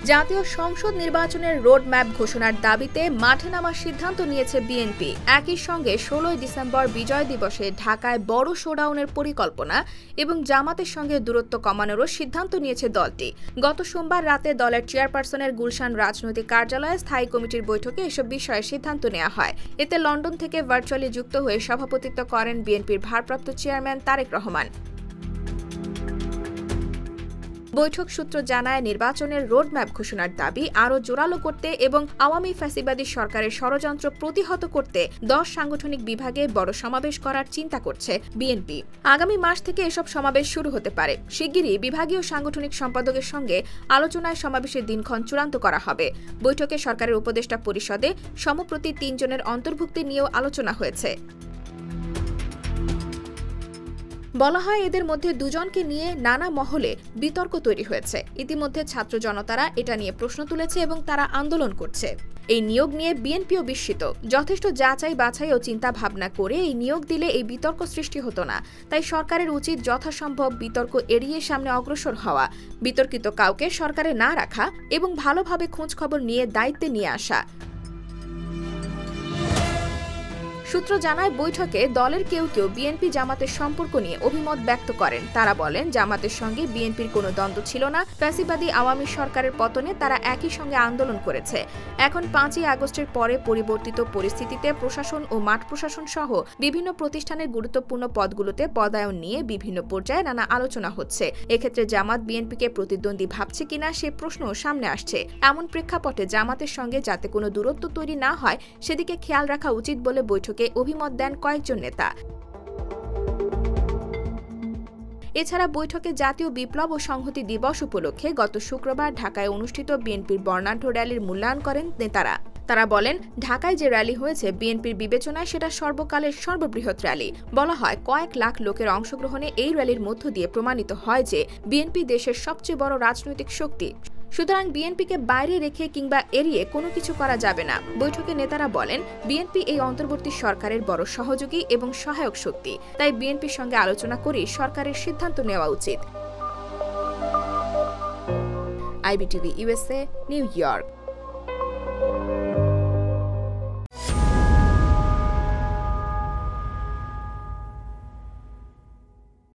জাতীয় সংসদ নির্বাচনের রোডম্যাপ ঘোষণার দাবিতে মাঠে নামার সিদ্ধান্ত নিয়েছে বিএনপি। একই সঙ্গে ১৬ ডিসেম্বর বিজয় দিবসে ঢাকায় বড় শোডাউনের পরিকল্পনা এবং জামাতের সঙ্গে দূরত্ব কমানোরও সিদ্ধান্ত নিয়েছে দলটি। গত সোমবার রাতে দলের চেয়ারপারসনের গুলশান রাজনৈতিক কার্যালয়ে স্থায়ী কমিটির বৈঠকে এসব বিষয়ে সিদ্ধান্ত নেওয়া হয়। এতে লন্ডন থেকে ভার্চুয়ালি যুক্ত হয়ে সভাপতিত্ব করেন বিএনপির ভারপ্রাপ্ত চেয়ারম্যান তারেক রহমান। বৈঠক সূত্র জানায়, নির্বাচনের রোডম্যাপ ঘোষণার দাবি আরও জোরালো করতে এবং আওয়ামী ফ্যাসিবাদী সরকারের ষড়যন্ত্র প্রতিহত করতে ১০ সাংগঠনিক বিভাগে বড় সমাবেশ করার চিন্তা করছে বিএনপি। আগামী মাস থেকে এসব সমাবেশ শুরু হতে পারে। শিগগিরই বিভাগীয় সাংগঠনিক সম্পাদকের সঙ্গে আলোচনায় সমাবেশের দিনক্ষণ চূড়ান্ত করা হবে। বৈঠকে সরকারের উপদেষ্টা পরিষদে সম্প্রতি ৩ জনের অন্তর্ভুক্তি নিয়েও আলোচনা হয়েছে। বলা হয়, এদের মধ্যে ২ জনকে নিয়ে নানা মহলে বিতর্ক তৈরি হয়েছে। ইতিমধ্যে ছাত্র জনতারা এটা নিয়ে প্রশ্ন তুলেছে এবং তারা আন্দোলন করছে। এই নিয়োগ নিয়ে বিএনপিও বিস্মিত। যথেষ্ট যাচাই বাছাই ও চিন্তা ভাবনা করে এই নিয়োগ দিলে এই বিতর্ক সৃষ্টি হতো না। তাই সরকারের উচিত যথাসম্ভব বিতর্ক এড়িয়ে সামনে অগ্রসর হওয়া, বিতর্কিত কাউকে সরকারে না রাখা এবং ভালোভাবে খোঁজখবর নিয়ে দায়িত্বে নিয়ে আসা। সূত্র জানায়, বৈঠকে দলের কেউ কেউ বিএনপি জামাতের সম্পর্ক নিয়ে অভিমত ব্যক্ত করেন। তারা বলেন, জামাতের সঙ্গে বিএনপির কোনো দ্বন্দ্ব ছিল না। ফ্যাসিবাদী আওয়ামী সরকারের পতনে তারা একই সঙ্গে আন্দোলন করেছে। এখন ৫ই আগস্টের পরে পরিবর্তিত পরিস্থিতিতে প্রশাসন ও মাঠ প্রশাসন সহ বিভিন্ন প্রতিষ্ঠানের গুরুত্বপূর্ণ পদগুলোতে পদায়ন নিয়ে বিভিন্ন পর্যায়ে নানা আলোচনা হচ্ছে। এক্ষেত্রে জামাত বিএনপিকে প্রতিদ্বন্দ্বী ভাবছে কিনা সে প্রশ্নও সামনে আসছে। এমন প্রেক্ষাপটে জামাতের সঙ্গে যাতে কোনো দূরত্ব তৈরি না হয় সেদিকে খেয়াল রাখা উচিত বলে বৈঠকে অভিমত দেন কয়েকজন নেতা। এছাড়া বৈঠকে জাতীয় বিপ্লব ও সংহতি দিবস উপলক্ষে গত শুক্রবার ঢাকায় অনুষ্ঠিত বিএনপির বর্ণাঢ্য র্যালির মূল্যায়ন করেন নেতারা। তারা বলেন, ঢাকায় যে র্যালি হয়েছে বিএনপির বিবেচনায় সেটা সর্বকালের সর্ববৃহৎ র্যালি। বলা হয়, কয়েক লাখ লোকের অংশগ্রহণে এই র্যালির মধ্য দিয়ে প্রমাণিত হয় যে বিএনপি দেশের সবচেয়ে বড় রাজনৈতিক শক্তি। সুতরাং বিএনপিকে বাইরে রেখে কিংবা এড়িয়ে কোনো কিছু করা যাবে না। বৈঠকে নেতারা বলেন, বিএনপি এই অন্তর্বর্তী সরকারের বড় সহযোগী এবং সহায়ক শক্তি। তাই বিএনপির সঙ্গে আলোচনা করেই সরকারের সিদ্ধান্ত নেওয়া উচিত। IBTV USA, new York.